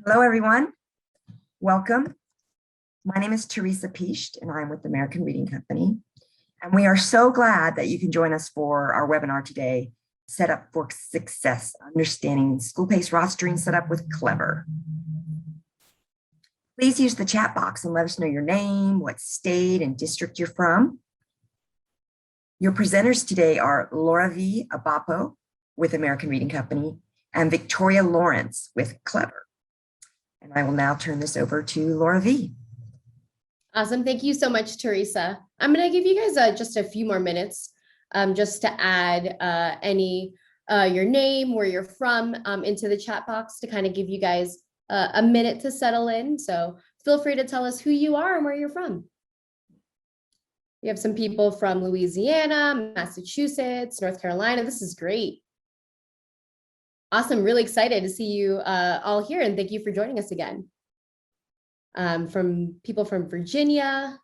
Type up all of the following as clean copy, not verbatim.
Hello, everyone. Welcome. My name is Teresa Piest, and I'm with the American Reading Company. And we are so glad that you can join us for our webinar today, Set Up for Success, Understanding SchoolPace Rostering Setup with Clever. Please use the chat box and let us know your name, what state and district you're from. Your presenters today are Laura V. Abapo with American Reading Company and Victoria Lawrence with Clever. And I will now turn this over to Laura V. Awesome. Thank you so much, Teresa. I'm going to give you guys just a few more minutes just to add your name, where you're from into the chat box to kind of give you guys a minute to settle in. So feel free to tell us who you are and where you're from. We have some people from Louisiana, Massachusetts, North Carolina. This is great. Awesome. Really excited to see you all here, and thank you for joining us again. From people from Virginia.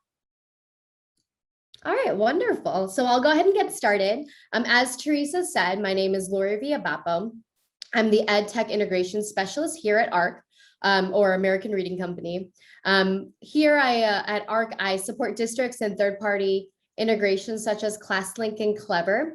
All right, wonderful. So I'll go ahead and get started. As Teresa said, my name is Laura V. Abapo. I'm the Ed Tech Integration Specialist here at ARC, or American Reading Company. Here at ARC, I support districts and third-party integrations such as ClassLink and Clever.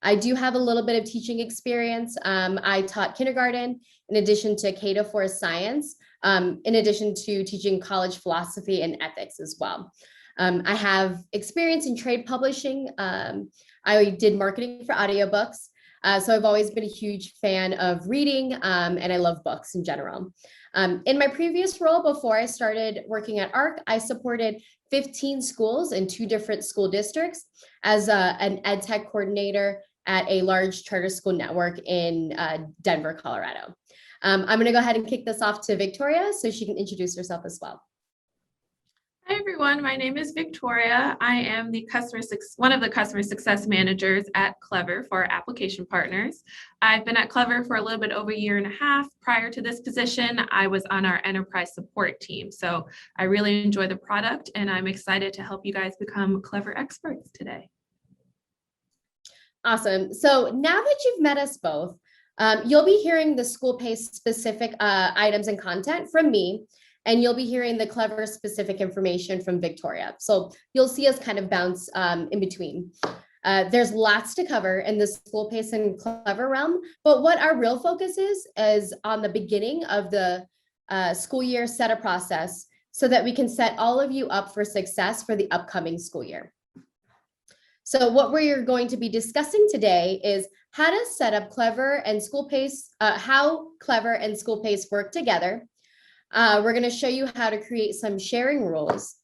I do have a little bit of teaching experience. I taught kindergarten in addition to K-4 science, in addition to teaching college philosophy and ethics as well. I have experience in trade publishing. I did marketing for audiobooks. So I've always been a huge fan of reading, and I love books in general. In my previous role, before I started working at ARC, I supported 15 schools in 2 different school districts as an ed tech coordinator at a large charter school network in Denver, Colorado. I'm going to go ahead and kick this off to Victoria so she can introduce herself as well. Hi, everyone. My name is Victoria. I am one of the customer success managers at Clever for our application partners. I've been at Clever for a little bit over a year and a half. Prior to this position, I was on our enterprise support team. So I really enjoy the product, and I'm excited to help you guys become Clever experts today. Awesome. So now that you've met us both, you'll be hearing the SchoolPace specific items and content from me, and you'll be hearing the Clever specific information from Victoria. So you'll see us kind of bounce in between. There's lots to cover in the SchoolPace and Clever realm, but what our real focus is on the beginning of the school year setup process so that we can set all of you up for success for the upcoming school year. So what we're going to be discussing today is how to set up Clever and SchoolPace, how Clever and SchoolPace work together. We're going to show you how to create some sharing rules.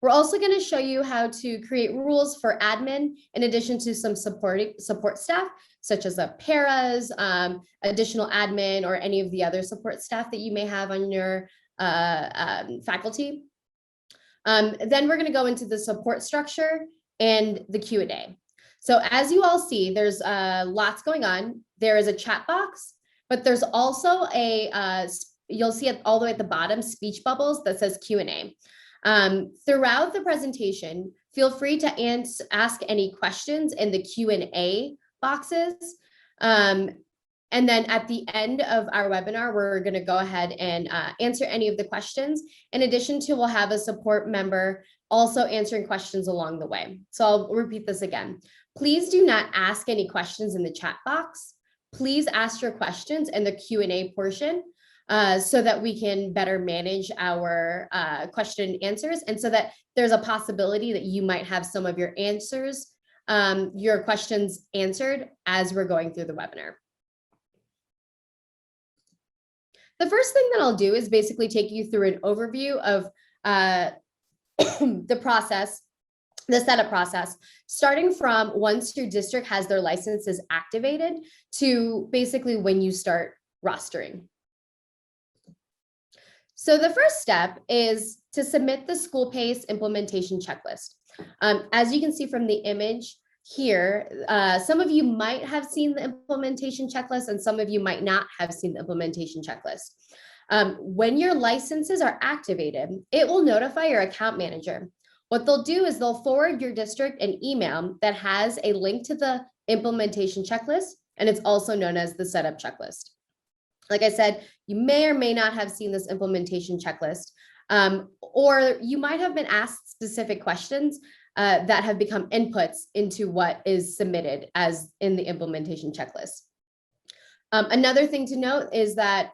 We're also going to show you how to create rules for admin in addition to some support staff, such as paras, additional admin, or any of the other support staff that you may have on your faculty. Then we're going to go into the support structure and the Q&A. So as you all see, there's lots going on. There is a chat box, but there's also you'll see it all the way at the bottom, speech bubbles that says Q&A. Throughout the presentation, feel free to ask any questions in the Q&A boxes. And then at the end of our webinar, we're going to go ahead and answer any of the questions. In addition to, we'll have a support member also answering questions along the way. So I'll repeat this again. Please do not ask any questions in the chat box. Please ask your questions in the Q&A portion so that we can better manage our question and answers, and so that there's a possibility that you might have some of your questions answered as we're going through the webinar. The first thing that I'll do is basically take you through an overview of the process, the setup process, starting from once your district has their licenses activated to basically when you start rostering. So the first step is to submit the SchoolPace implementation checklist. As you can see from the image here, some of you might have seen the implementation checklist and some of you might not have seen the implementation checklist. When your licenses are activated, it will notify your account manager. What they'll do is they'll forward your district an email that has a link to the implementation checklist, and it's also known as the setup checklist. Like I said, you may or may not have seen this implementation checklist, or you might have been asked specific questions that have become inputs into what is submitted as in the implementation checklist. Another thing to note is that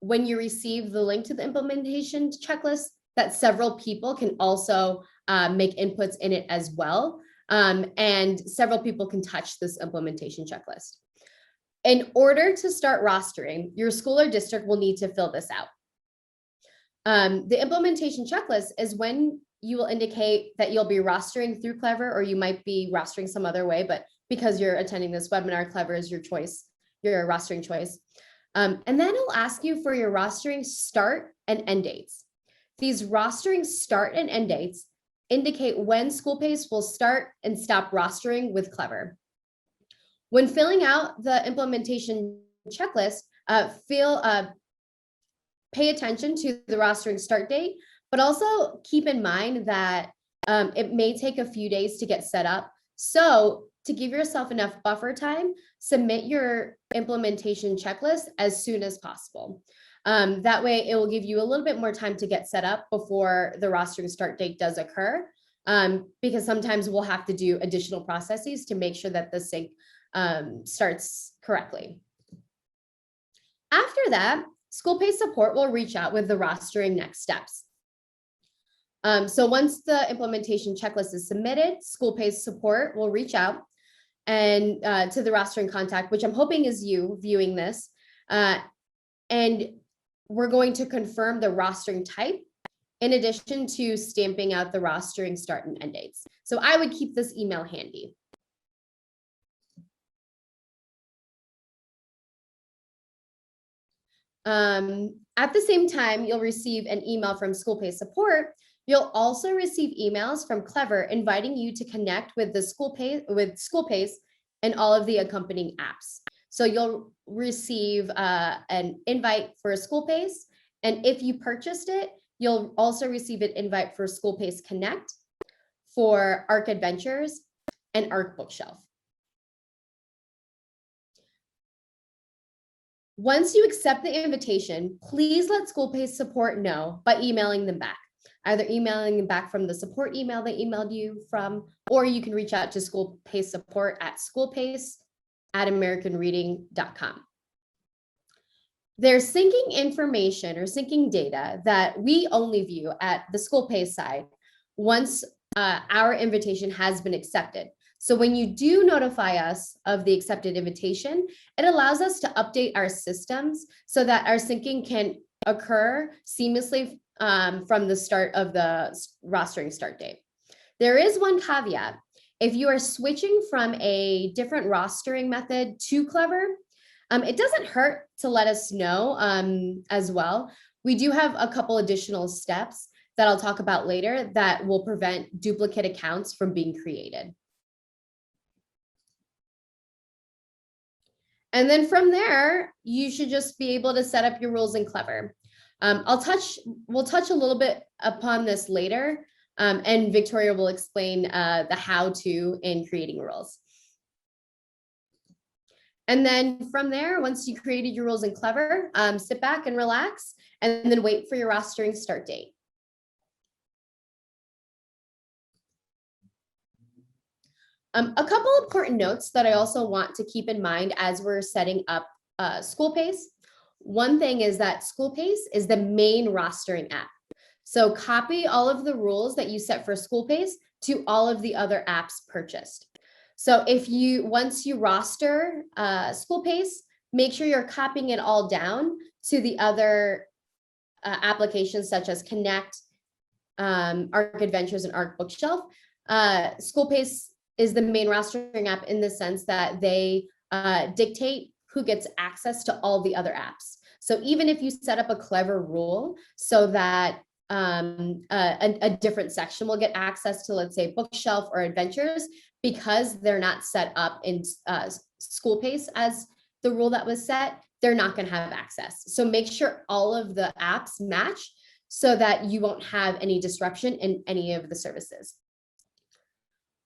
when you receive the link to the implementation checklist, that several people can also make inputs in it as well. And several people can touch this implementation checklist. In order to start rostering, your school or district will need to fill this out. The implementation checklist is when you will indicate that you'll be rostering through Clever, or you might be rostering some other way, but because you're attending this webinar, Clever is your choice, your rostering choice. And then it'll ask you for your rostering start and end dates. These rostering start and end dates indicate when SchoolPace will start and stop rostering with Clever. When filling out the implementation checklist, pay attention to the rostering start date, but also keep in mind that it may take a few days to get set up. So to give yourself enough buffer time, submit your implementation checklist as soon as possible. That way it will give you a little bit more time to get set up before the rostering start date does occur, because sometimes we'll have to do additional processes to make sure that the sync starts correctly. After that, SchoolPace support will reach out with the rostering next steps. So once the implementation checklist is submitted, SchoolPace support will reach out and to the rostering contact, which I'm hoping is you viewing this. And we're going to confirm the rostering type in addition to stamping out the rostering start and end dates. So I would keep this email handy. At the same time, you'll receive an email from SchoolPace support. You'll also receive emails from Clever inviting you to connect with the SchoolPace and all of the accompanying apps. So you'll receive an invite for SchoolPace, and if you purchased it, you'll also receive an invite for SchoolPace Connect, for Arc Adventures, and Arc Bookshelf. Once you accept the invitation, please let SchoolPace support know by emailing them back. Either emailing them back from the support email they emailed you from, or you can reach out to SchoolPace support at schoolpace@americanreading.com. There's syncing information or syncing data that we only view at the SchoolPace side once our invitation has been accepted. So when you do notify us of the accepted invitation, it allows us to update our systems so that our syncing can occur seamlessly from the start of the rostering start date. There is one caveat. If you are switching from a different rostering method to Clever, it doesn't hurt to let us know as well. We do have a couple additional steps that I'll talk about later that will prevent duplicate accounts from being created. And then from there, you should just be able to set up your rules in Clever. We'll touch a little bit upon this later, and Victoria will explain the how-to in creating rules. And then from there, once you created your rules in Clever, sit back and relax, and then wait for your rostering start date. A couple important notes that I also want to keep in mind as we're setting up SchoolPace. One thing is that SchoolPace is the main rostering app. So copy all of the rules that you set for SchoolPace to all of the other apps purchased. So once you roster SchoolPace, make sure you're copying it all down to the other applications such as Connect, Arc Adventures, and Arc Bookshelf. SchoolPace is the main rostering app in the sense that they dictate who gets access to all the other apps. So even if you set up a Clever rule so that a different section will get access to, let's say, Bookshelf or Adventures, because they're not set up in SchoolPace as the rule that was set, they're not going to have access. So make sure all of the apps match so that you won't have any disruption in any of the services.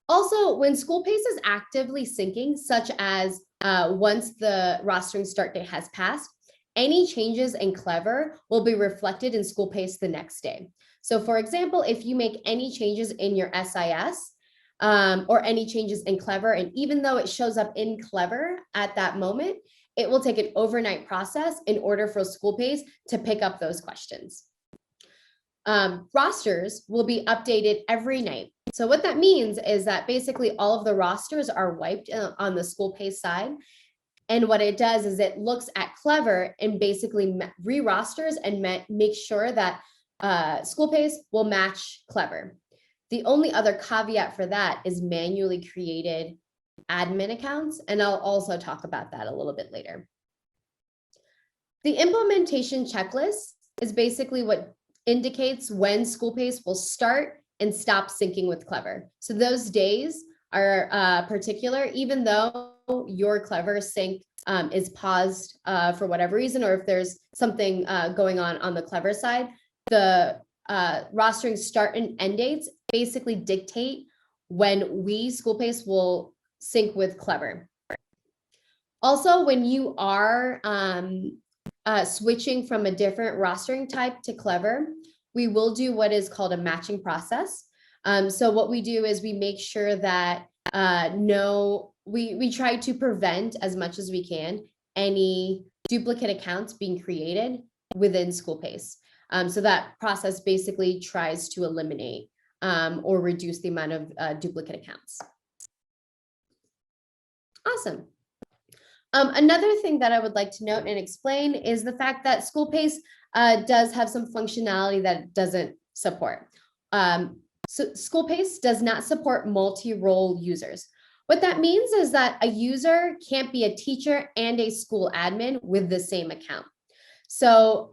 Also, when SchoolPace is actively syncing, such as once the rostering start date has passed, any changes in Clever will be reflected in SchoolPace the next day. So for example, if you make any changes in your SIS or any changes in Clever, and even though it shows up in Clever at that moment, it will take an overnight process in order for SchoolPace to pick up those questions. Rosters will be updated every night. So what that means is that basically all of the rosters are wiped on the SchoolPace side. And what it does is it looks at Clever and basically re-rosters and make sure that SchoolPace will match Clever. The only other caveat for that is manually created admin accounts, and I'll also talk about that a little bit later. The implementation checklist is basically what indicates when SchoolPace will start and stop syncing with Clever. So those days are particular, even though your Clever sync is paused for whatever reason, or if there's something going on the Clever side, the rostering start and end dates basically dictate when we, SchoolPace, will sync with Clever. Also, when you are switching from a different rostering type to Clever, we will do what is called a matching process. So what we do is we make sure that we try to prevent as much as we can any duplicate accounts being created within SchoolPace. So that process basically tries to eliminate or reduce the amount of duplicate accounts. Awesome. Another thing that I would like to note and explain is the fact that SchoolPace does have some functionality that it doesn't support. So SchoolPace does not support multi-role users. What that means is that a user can't be a teacher and a school admin with the same account. So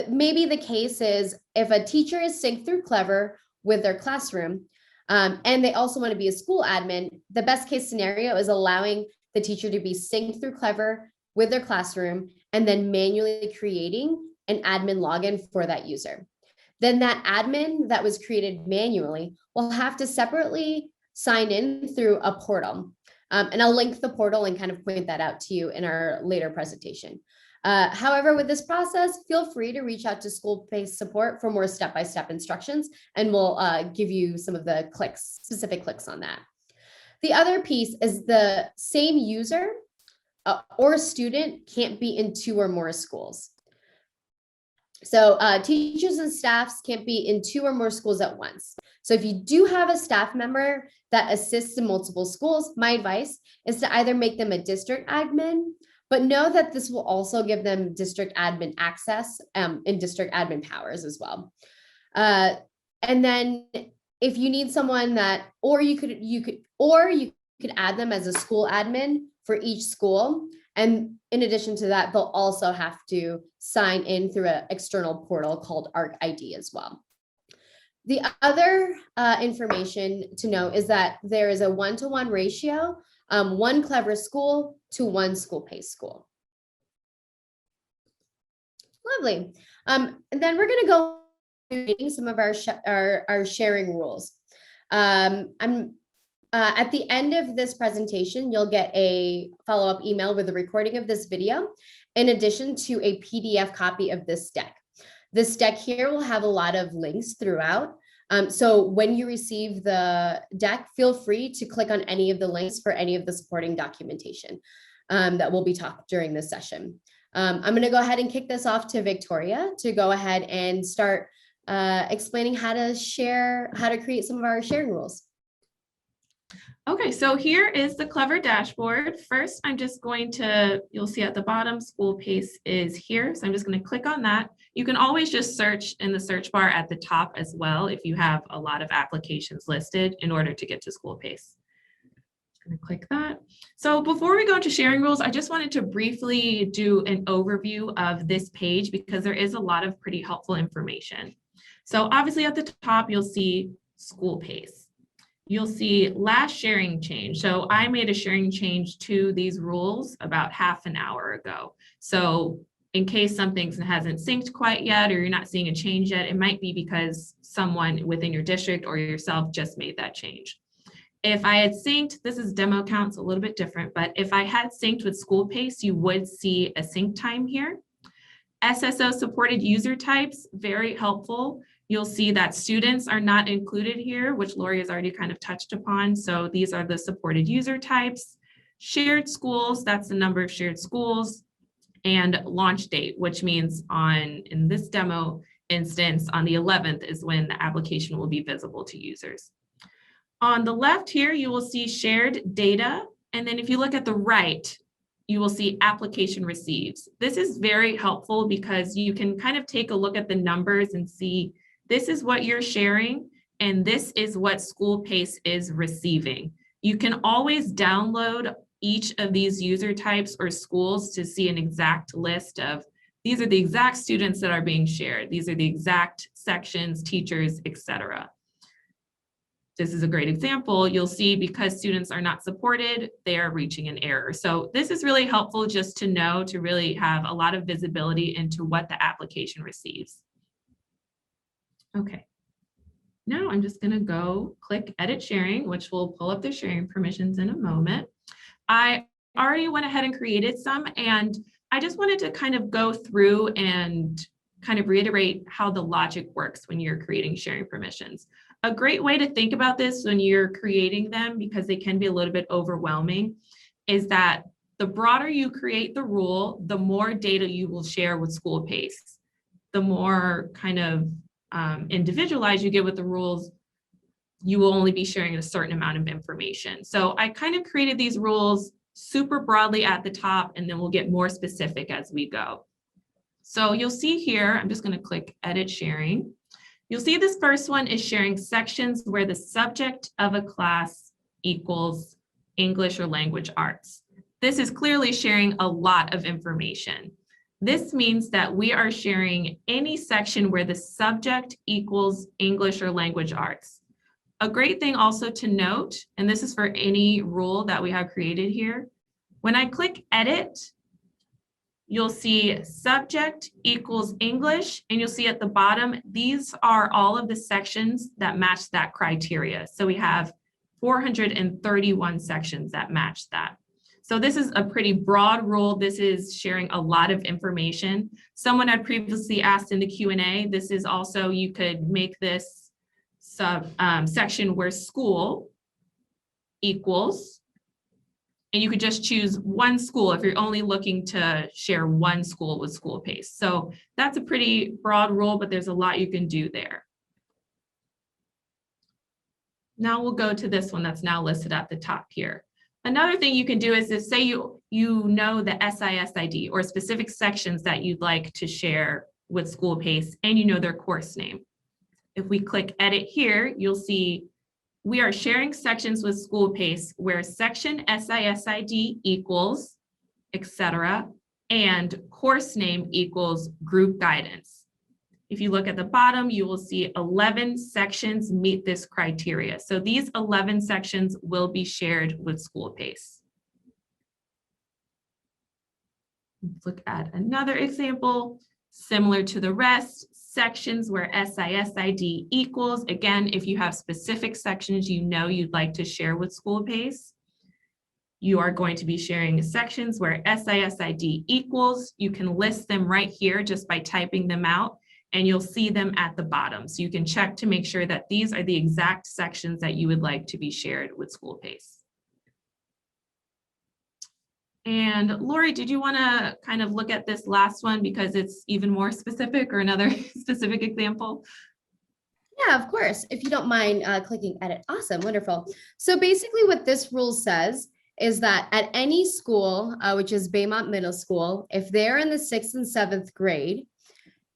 maybe the case is if a teacher is synced through Clever with their classroom, and they also want to be a school admin, the best case scenario is allowing the teacher to be synced through Clever with their classroom and then manually creating an admin login for that user. Then that admin that was created manually will have to separately sign in through a portal. And I'll link the portal and kind of point that out to you in our later presentation. However, with this process, feel free to reach out to SchoolPace support for more step-by-step instructions, and we'll give you some of the specific clicks on that. The other piece is the same user or student can't be in 2 or more schools. So teachers and staffs can't be in 2 or more schools at once. So if you do have a staff member that assists in multiple schools, my advice is to either make them a district admin, but know that this will also give them district admin access and district admin powers as well. And then if you need someone that, or you could add them as a school admin for each school. And in addition to that, they'll also have to sign in through an external portal called ARC ID as well. The other information to know is that there is a 1-to-1 ratio, 1 Clever school to 1 SchoolPace school. Lovely. And then we're going to go through some of our sharing rules. At the end of this presentation, you'll get a follow-up email with a recording of this video, in addition to a PDF copy of this deck. This deck here will have a lot of links throughout. So when you receive the deck, feel free to click on any of the links for any of the supporting documentation that will be talked during this session. I'm going to go ahead and kick this off to Victoria to go ahead and start explaining how to create some of our sharing rules. Okay, so here is the Clever dashboard. First, I'm just going to, you'll see at the bottom, SchoolPace is here. So I'm just going to click on that. You can always just search in the search bar at the top as well if you have a lot of applications listed in order to get to SchoolPace. I'm going to click that. So before we go to sharing rules, I just wanted to briefly do an overview of this page because there is a lot of pretty helpful information. So obviously at the top, you'll see SchoolPace. You'll see last sharing change. So I made a sharing change to these rules about half an hour ago. So in case something hasn't synced quite yet, or you're not seeing a change yet, it might be because someone within your district or yourself just made that change. If I had synced, this is demo counts a little bit different, but if I had synced with SchoolPace, you would see a sync time here. SSO supported user types, very helpful. You'll see that students are not included here, which Lori has already kind of touched upon. So these are the supported user types. Shared schools, that's the number of shared schools. And launch date, which means in this demo instance, on the 11th is when the application will be visible to users. On the left here, you will see shared data. And then if you look at the right, you will see application receives. This is very helpful because you can kind of take a look at the numbers and see this is what you're sharing and this is what SchoolPace is receiving. You can always download each of these user types or schools to see an exact list of these are the exact students that are being shared. These are the exact sections, teachers, etc. This is a great example. You'll see because students are not supported, they are reaching an error. So this is really helpful just to know, to really have a lot of visibility into what the application receives. Okay. Now I'm just gonna go click edit sharing, which will pull up the sharing permissions in a moment. I already went ahead and created some, and I just wanted to kind of go through and kind of reiterate how the logic works when you're creating sharing permissions. A great way to think about this when you're creating them, because they can be a little bit overwhelming, is that the broader you create the rule, the more data you will share with SchoolPace. The more kind of individualized you get with the rules, you will only be sharing a certain amount of information. So I kind of created these rules super broadly at the top, and then we'll get more specific as we go. So you'll see here, I'm just going to click edit sharing. You'll see this first one is sharing sections where the subject of a class equals English or language arts. This is clearly sharing a lot of information. This means that we are sharing any section where the subject equals English or language arts. A great thing also to note, and this is for any rule that we have created here, when I click edit, you'll see subject equals English, and you'll see at the bottom, these are all of the sections that match that criteria. So we have 431 sections that match that. So this is a pretty broad rule. This is sharing a lot of information. Someone had previously asked in the Q&A, this is also, you could make this section where school equals, and you could just choose one school if you're only looking to share one school with SchoolPace. So that's a pretty broad rule, but there's a lot you can do there. Now we'll go to this one that's now listed at the top here. Another thing you can do is to say you know the SIS ID or specific sections that you'd like to share with SchoolPace, and you know their course name. If we click edit here, you'll see we are sharing sections with SchoolPace where section SIS ID equals, etc., and course name equals group guidance. If you look at the bottom, you will see 11 sections meet this criteria. So these 11 sections will be shared with SchoolPace. Let's look at another example, similar to the rest. Sections where SIS ID equals, again, if you have specific sections you know you'd like to share with SchoolPace, you are going to be sharing sections where SIS ID equals. You can list them right here just by typing them out, and you'll see them at the bottom. So you can check to make sure that these are the exact sections that you would like to be shared with SchoolPace. And Lori, did you want to kind of look at this last one because it's even more specific, or another specific example? Yeah, of course. If you don't mind clicking edit. Awesome, wonderful. So basically what this rule says is that at any school, which is Baymont Middle School, if they're in the 6th and 7th grade,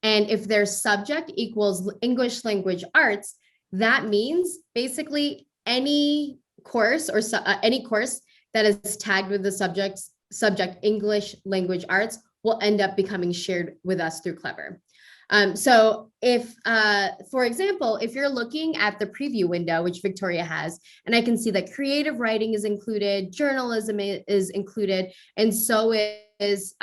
and if their subject equals English language arts, that means basically any course or any course that is tagged with the subject English language arts will end up becoming shared with us through Clever. So if, for example, if you're looking at the preview window, which Victoria has, and I can see that creative writing is included, journalism is included, and so is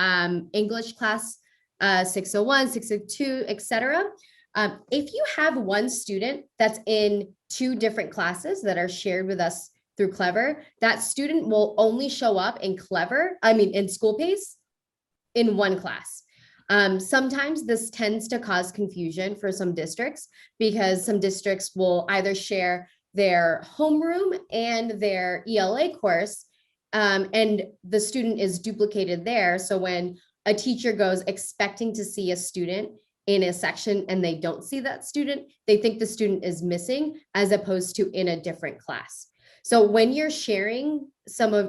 English class 601, 602, etc. If you have one student that's in 2 different classes that are shared with us through Clever, that student will only show up in in SchoolPace in one class. Sometimes this tends to cause confusion for some districts because some districts will either share their homeroom and their ELA course, and the student is duplicated there. So when a teacher goes expecting to see a student in a section and they don't see that student, they think the student is missing as opposed to in a different class. So when you're sharing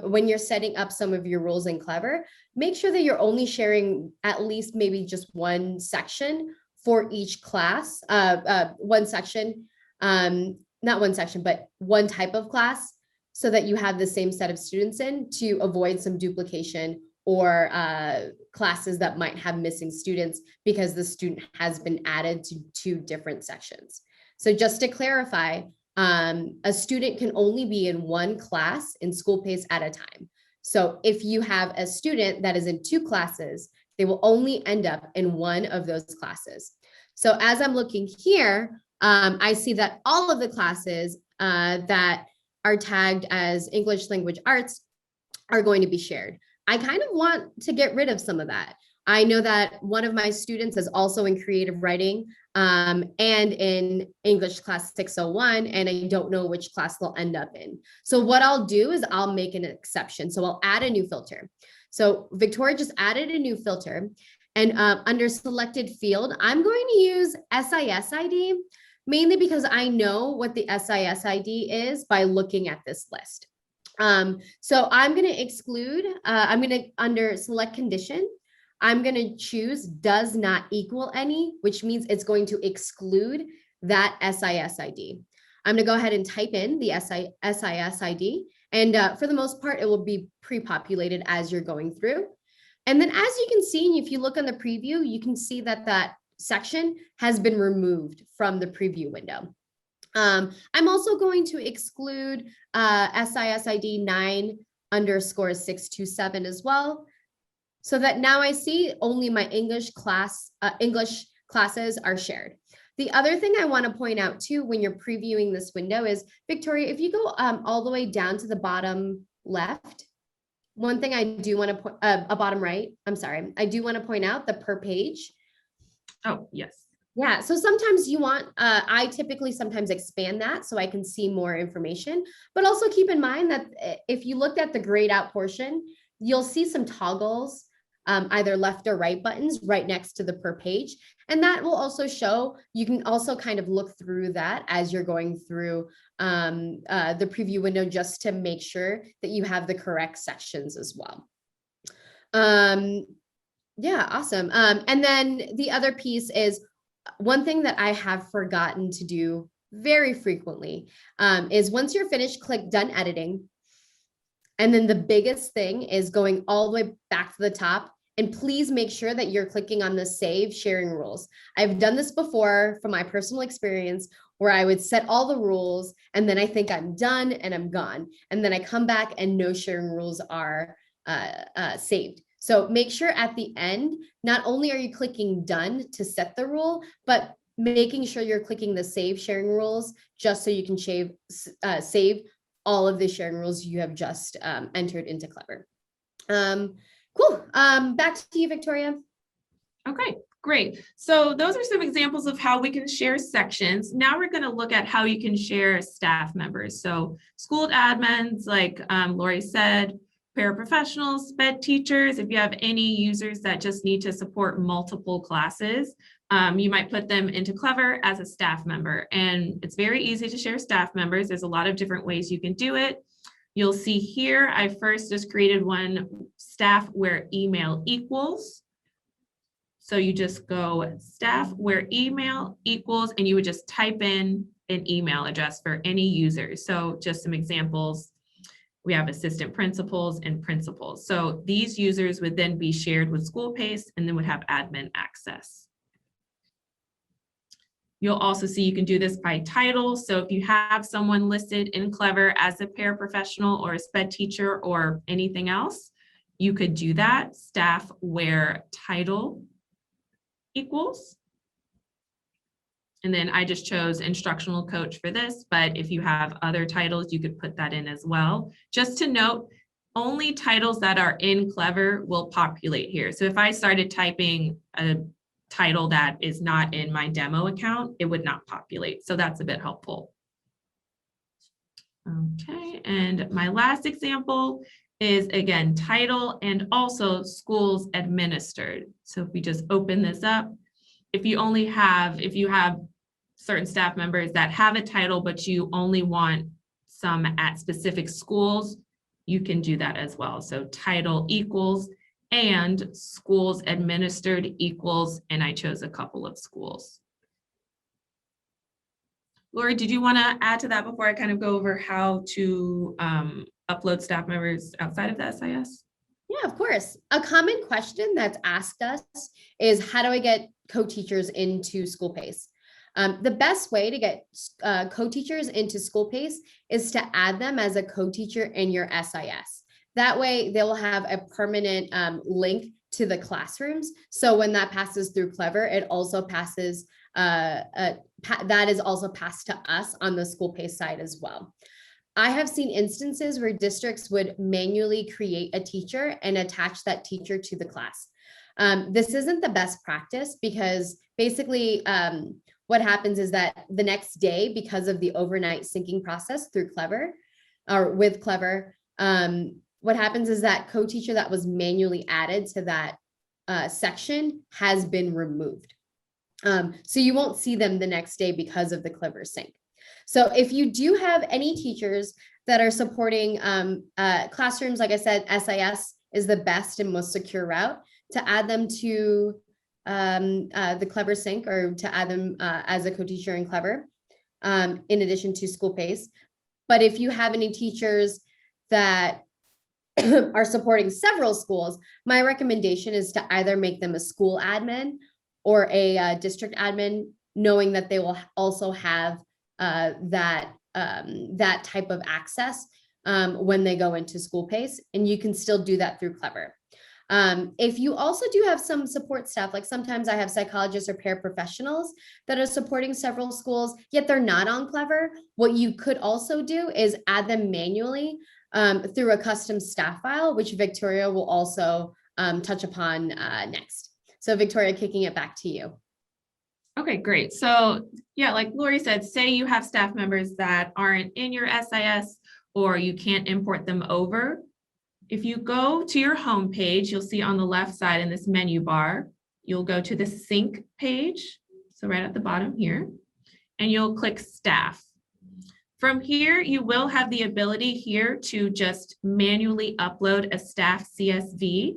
when you're setting up some of your rules in Clever, make sure that you're only sharing at least maybe just one section for each class, one section, not one section, but one type of class, so that you have the same set of students in to avoid some duplication or classes that might have missing students because the student has been added to two different sections. So just to clarify, a student can only be in one class in SchoolPace at a time. So if you have a student that is in two classes, they will only end up in one of those classes. So as I'm looking here, I see that all of the classes that are tagged as English Language Arts are going to be shared. I kind of want to get rid of some of that. I know that one of my students is also in creative writing and in English class 601, and I don't know which class they'll end up in. So what I'll do is I'll make an exception. So I'll add a new filter. So Victoria just added a new filter, and under selected field, I'm going to use SIS ID, mainly because I know what the SIS ID is by looking at this list. So I'm going to exclude, under select condition, I'm going to choose does not equal any, which means it's going to exclude that SIS ID. I'm going to go ahead and type in the SIS ID. And for the most part, it will be pre-populated as you're going through. And then as you can see, if you look on the preview, you can see that that section has been removed from the preview window. I'm also going to exclude SIS ID 9_627 as well, so that now I see only my English classes are shared. The other thing I want to point out too, when you're previewing this window is, Victoria, if you go all the way down to the bottom left, one thing I do want to point, bottom right, I'm sorry, I do want to point out the per page. Oh, yes. Yeah, so sometimes you want, I typically sometimes expand that so I can see more information, but also keep in mind that if you looked at the grayed out portion, you'll see some toggles, either left or right buttons right next to the per page. And that will also show, you can also kind of look through that as you're going through the preview window, just to make sure that you have the correct sections as well. Yeah, awesome. And then the other piece is, one thing that I have forgotten to do very frequently is once you're finished, click done editing. And then the biggest thing is going all the way back to the top, and please make sure that you're clicking on the save sharing rules. I've done this before from my personal experience where I would set all the rules and then I think I'm done and I'm gone. And then I come back and no sharing rules are saved. So make sure at the end, not only are you clicking done to set the rule, but making sure you're clicking the save sharing rules just so you can save all of the sharing rules you have just entered into Clever. Cool. Back to you, Victoria. Okay, great. So those are some examples of how we can share sections. Now we're going to look at how you can share staff members. So school admins, like Lori said, paraprofessionals, sped teachers. If you have any users that just need to support multiple classes, you might put them into Clever as a staff member. And it's very easy to share staff members. There's a lot of different ways you can do it. You'll see here, I first just created one, staff where email equals. So you just go staff where email equals, and you would just type in an email address for any user. So just some examples. We have assistant principals and principals. So these users would then be shared with SchoolPace and then would have admin access. You'll also see you can do this by title. So if you have someone listed in Clever as a paraprofessional or a sped teacher or anything else, you could do that. Staff where title equals. And then I just chose instructional coach for this, but if you have other titles, you could put that in as well. Just to note, only titles that are in Clever will populate here. So if I started typing a title that is not in my demo account, it would not populate. So that's a bit helpful. Okay, and my last example is again, title and also schools administered. So if we just open this up, if you have certain staff members that have a title, but you only want some at specific schools, you can do that as well. So title equals and schools administered equals, and I chose a couple of schools. Lori, did you want to add to that before I kind of go over how to upload staff members outside of the SIS? Yeah, of course. A common question that's asked us is, how do I get co-teachers into SchoolPace? The best way to get co-teachers into SchoolPace is to add them as a co-teacher in your SIS. That way they will have a permanent link to the classrooms. So when that passes through Clever, it also passes, that is also passed to us on the SchoolPace side as well. I have seen instances where districts would manually create a teacher and attach that teacher to the class. This isn't the best practice because basically what happens is that the next day, because of the overnight syncing process through Clever or with Clever, what happens is that co-teacher that was manually added to that section has been removed. So you won't see them the next day because of the Clever sync. So if you do have any teachers that are supporting classrooms, like I said, SIS is the best and most secure route to add them to the Clever sync or to add them as a co-teacher in Clever, in addition to SchoolPace. But if you have any teachers that are supporting several schools, my recommendation is to either make them a school admin or a district admin, knowing that they will also have that type of access when they go into SchoolPace, and you can still do that through Clever. If you also do have some support staff, like sometimes I have psychologists or paraprofessionals that are supporting several schools, yet they're not on Clever, what you could also do is add them manually through a custom staff file, which Victoria will also touch upon next. So Victoria, kicking it back to you. Okay, great. So yeah, like Lori said, say you have staff members that aren't in your SIS or you can't import them over. If you go to your home page, you'll see on the left side in this menu bar, you'll go to the sync page. So right at the bottom here, and you'll click staff. From here, you will have the ability here to just manually upload a staff CSV,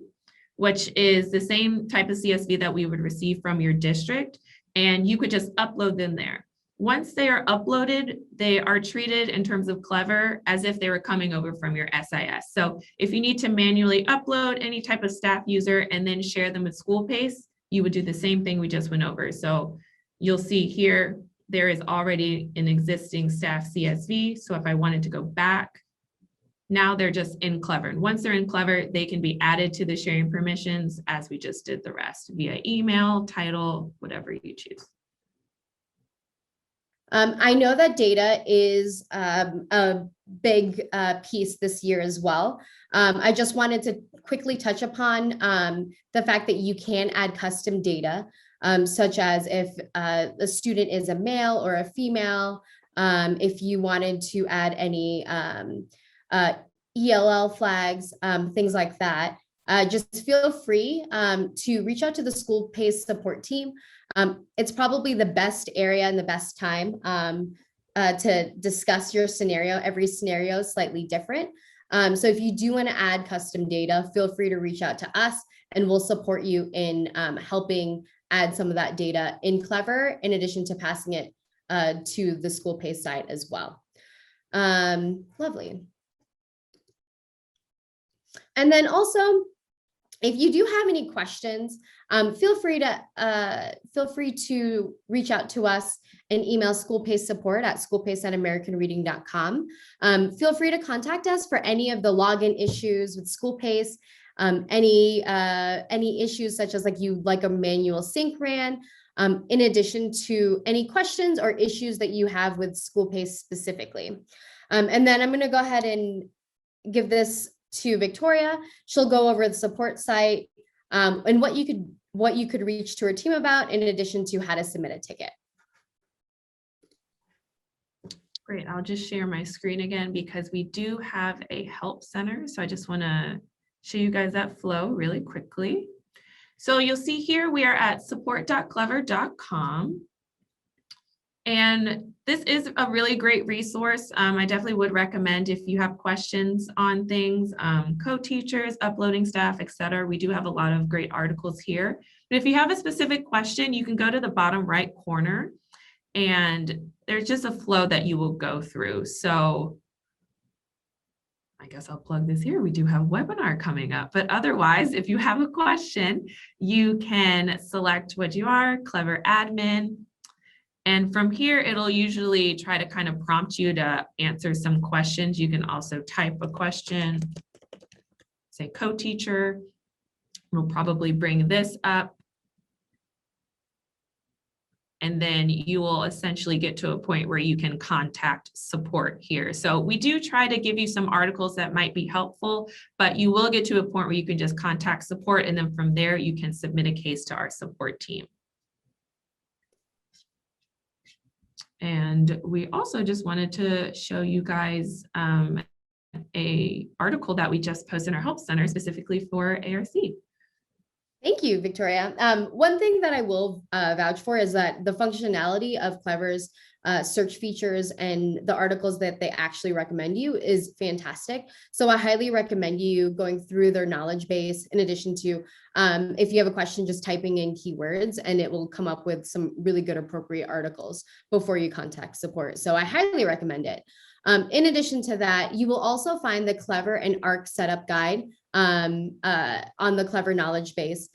which is the same type of CSV that we would receive from your district. And you could just upload them there. Once they are uploaded, they are treated in terms of Clever as if they were coming over from your SIS. So if you need to manually upload any type of staff user and then share them with SchoolPace, you would do the same thing we just went over. So you'll see here, there is already an existing staff CSV. So if I wanted to go back, now they're just in Clever. And once they're in Clever, they can be added to the sharing permissions as we just did the rest via email, title, whatever you choose. I know that data is a big piece this year as well. I just wanted to quickly touch upon the fact that you can add custom data, such as if the student is a male or a female, if you wanted to add any ELL flags, things like that. Just feel free to reach out to the SchoolPace support team. It's probably the best area and the best time to discuss your scenario. Every scenario is slightly different. So if you do want to add custom data, feel free to reach out to us and we'll support you in helping add some of that data in Clever, in addition to passing it to the SchoolPace side as well. Lovely. And then also, if you do have any questions, feel free to reach out to us and email SchoolPace support at schoolpace@americanreading.com. Feel free to contact us for any of the login issues with SchoolPace, any issues such as like a manual sync ran, in addition to any questions or issues that you have with SchoolPace specifically. And then I'm going to go ahead and give this to Victoria. She'll go over the support site and what you could reach to her team about, in addition to how to submit a ticket. Great, I'll just share my screen again because we do have a help center. So I just want to show you guys that flow really quickly. So you'll see here we are at support.clever.com. And this is a really great resource. I definitely would recommend if you have questions on things, co-teachers, uploading staff, etc. We do have a lot of great articles here. But if you have a specific question, you can go to the bottom right corner and there's just a flow that you will go through. So I guess I'll plug this here. We do have a webinar coming up, but otherwise, if you have a question, you can select what you are, Clever Admin. And from here, it'll usually try to kind of prompt you to answer some questions. You can also type a question, say co-teacher. We'll probably bring this up. And then you will essentially get to a point where you can contact support here. So we do try to give you some articles that might be helpful, but you will get to a point where you can just contact support. And then from there, you can submit a case to our support team. And we also just wanted to show you guys a article that we just posted in our help center specifically for ARC. Thank you, Victoria. One thing that I will vouch for is that the functionality of Clever's search features and the articles that they actually recommend you is fantastic. So I highly recommend you going through their knowledge base, in addition to if you have a question, just typing in keywords and it will come up with some really good appropriate articles before you contact support. So I highly recommend it. In addition to that, you will also find the Clever and ARC setup guide on the Clever knowledge base.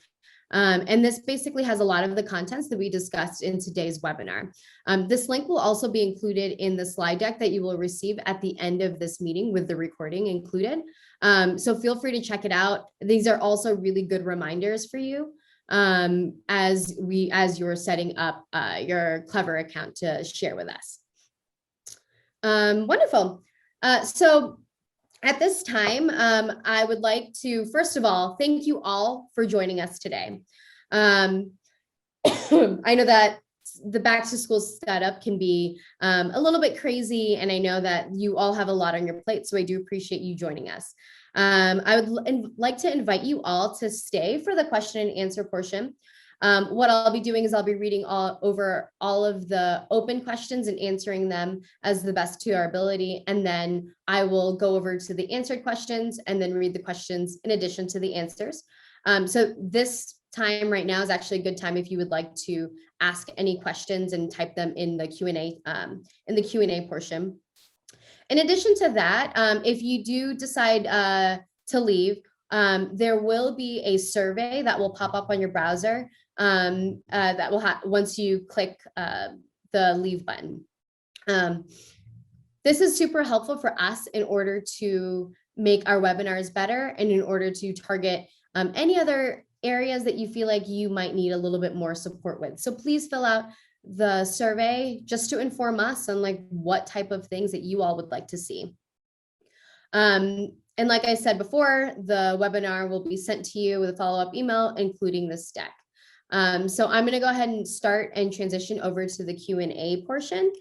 And this basically has a lot of the contents that we discussed in today's webinar. This link will also be included in the slide deck that you will receive at the end of this meeting with the recording included. So feel free to check it out. These are also really good reminders for you as you're setting up your Clever account to share with us. Wonderful. So at this time, I would like to, first of all, thank you all for joining us today. I know that the back to school setup can be a little bit crazy, and I know that you all have a lot on your plate, so I do appreciate you joining us. I would like to invite you all to stay for the question and answer portion. What I'll be doing is I'll be reading over all of the open questions and answering them as the best to our ability. And then I will go over to the answered questions and then read the questions in addition to the answers. So this time right now is actually a good time if you would like to ask any questions and type them in the Q&A portion. In addition to that, if you do decide to leave, there will be a survey that will pop up on your browser that will once you click the leave button. This is super helpful for us in order to make our webinars better and in order to target any other areas that you feel like you might need a little bit more support with. So please fill out the survey just to inform us on like what type of things that you all would like to see. And like I said before, the webinar will be sent to you with a follow-up email, including this deck. So I'm going to go ahead and start and transition over to the Q&A portion.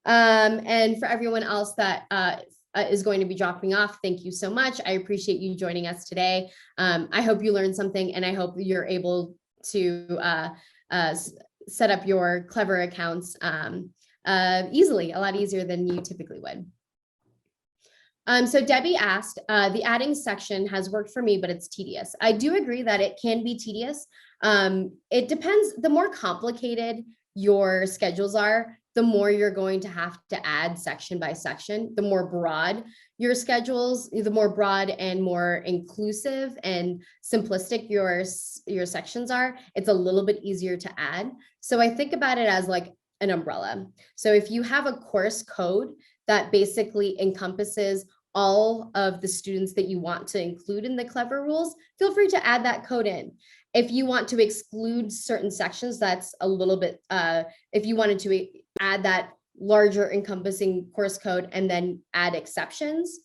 And for everyone else that is going to be dropping off, thank you so much. I appreciate you joining us today. I hope you learned something, and I hope you're able to set up your Clever accounts easily, a lot easier than you typically would. So Debbie asked, the adding section has worked for me, but it's tedious. I do agree that it can be tedious. It depends, the more complicated your schedules are, the more you're going to have to add section by section. The more broad your schedules, the more broad and more inclusive and simplistic your sections are, it's a little bit easier to add. So I think about it as like an umbrella. So if you have a course code that basically encompasses all of the students that you want to include in the Clever rules, feel free to add that code in. If you want to exclude certain sections, that's a little bit, if you wanted to add that larger encompassing course code and then add exceptions,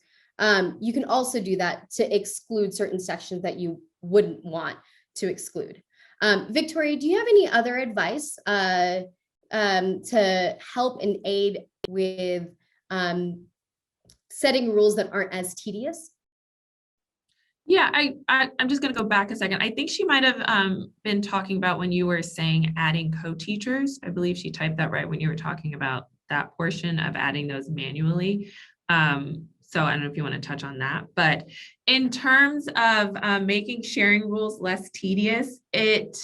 you can also do that to exclude certain sections that you wouldn't want to exclude. Victoria, do you have any other advice to help and aid with setting rules that aren't as tedious? Yeah, I'm just going to go back a second. I think she might have been talking about when you were saying adding co-teachers. I believe she typed that right when you were talking about that portion of adding those manually. So I don't know if you want to touch on that, but in terms of making sharing rules less tedious, it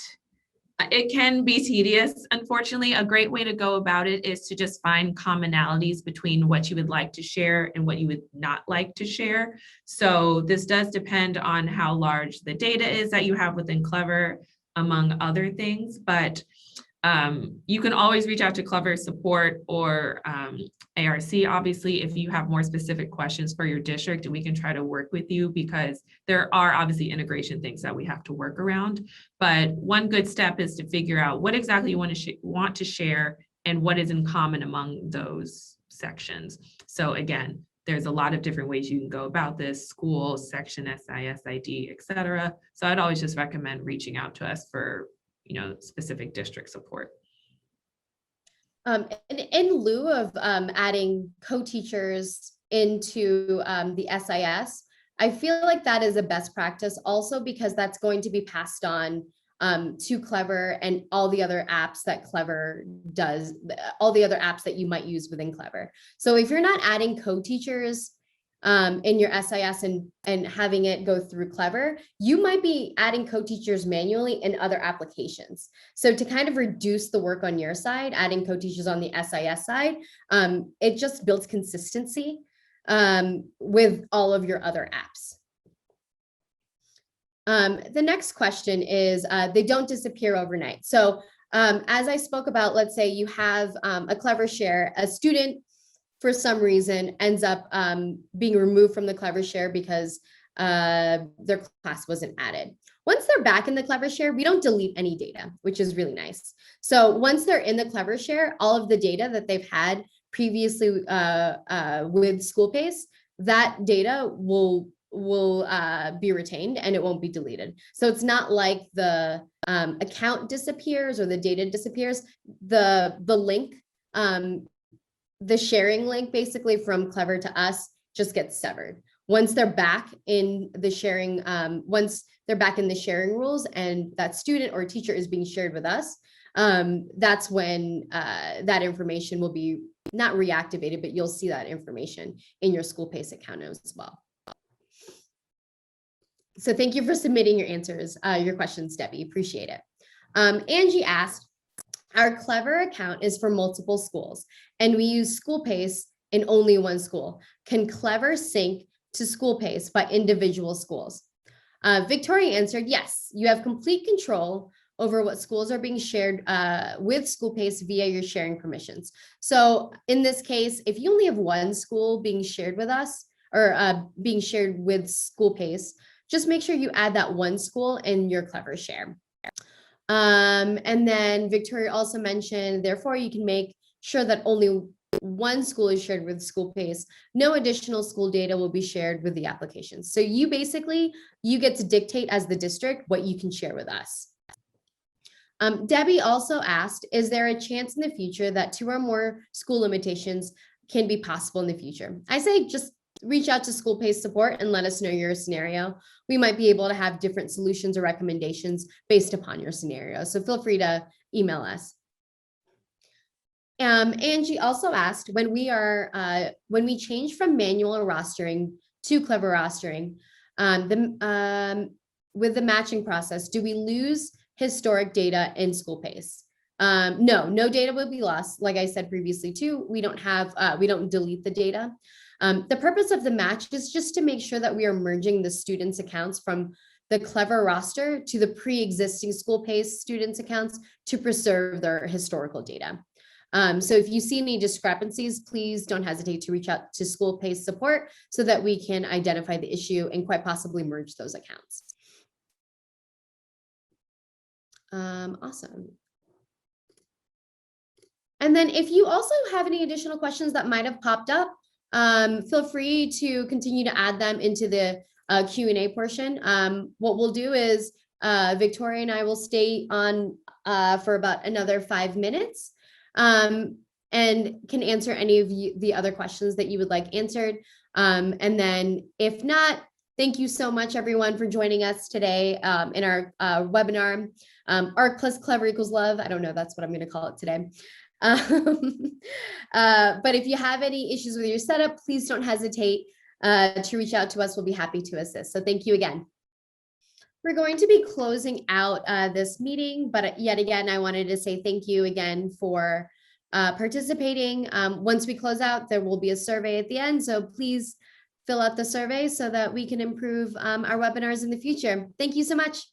can be tedious. Unfortunately, a great way to go about it is to just find commonalities between what you would like to share and what you would not like to share. So this does depend on how large the data is that you have within Clever, among other things, but you can always reach out to Clever support or ARC, obviously, if you have more specific questions for your district, and we can try to work with you, because there are obviously integration things that we have to work around. But one good step is to figure out what exactly you want to share and what is in common among those sections. So again, there's a lot of different ways you can go about this: school, section, SI, SID, et cetera. So I'd always just recommend reaching out to us for specific district support. In lieu of adding co-teachers into the SIS, I feel like that is a best practice also, because that's going to be passed on to Clever and all the other apps that Clever does, all the other apps that you might use within Clever. So if you're not adding co-teachers in your SIS and having it go through Clever, you might be adding co-teachers manually in other applications. So to kind of reduce the work on your side, adding co-teachers on the SIS side, it just builds consistency with all of your other apps. The next question is, they don't disappear overnight. So as I spoke about, let's say you have a Clever share, a student for some reason ends up being removed from the Clever share because their class wasn't added. Once they're back in the Clever share, we don't delete any data, which is really nice. So once they're in the Clever share, all of the data that they've had previously with SchoolPace, that data will be retained and it won't be deleted. So it's not like the account disappears or the data disappears. The link, the sharing link basically from Clever to us just gets severed. Once they're back in the sharing, once they're back in the sharing rules and that student or teacher is being shared with us, that's when that information will be not reactivated, but you'll see that information in your SchoolPace account as well. So thank you for submitting your answers, your questions, Debbie, appreciate it. Angie asked, our Clever account is for multiple schools and we use SchoolPace in only one school. Can Clever sync to SchoolPace by individual schools? Victoria answered, yes, you have complete control over what schools are being shared with SchoolPace via your sharing permissions. So in this case, if you only have one school being shared with us or being shared with SchoolPace, just make sure you add that one school in your Clever share. And then Victoria also mentioned, therefore, you can make sure that only one school is shared with SchoolPace. No additional school data will be shared with the applications. So you basically, you get to dictate as the district what you can share with us. Debbie also asked, is there a chance in the future that 2 or more school limitations can be possible in the future? I say just reach out to SchoolPace support and let us know your scenario. We might be able to have different solutions or recommendations based upon your scenario. So feel free to email us. Angie also asked, when we change from manual rostering to Clever rostering, with the matching process, do we lose historic data in SchoolPace? No data will be lost. Like I said previously too, we don't delete the data. The purpose of the match is just to make sure that we are merging the students' accounts from the Clever roster to the pre-existing SchoolPace students' accounts to preserve their historical data. So if you see any discrepancies, please don't hesitate to reach out to SchoolPace support so that we can identify the issue and quite possibly merge those accounts. Awesome. And then if you also have any additional questions that might have popped up, feel free to continue to add them into the Q&A portion. What we'll do is Victoria and I will stay on for about another 5 minutes and can answer any of the other questions that you would like answered. And then if not, thank you so much, everyone, for joining us today in our webinar, Art plus Clever equals Love. I don't know, that's what I'm going to call it today. But if you have any issues with your setup, please don't hesitate to reach out to us. We'll be happy to assist. So thank you again. We're going to be closing out this meeting, but yet again, I wanted to say thank you again for participating. Once we close out, there will be a survey at the end. So please fill out the survey so that we can improve our webinars in the future. Thank you so much.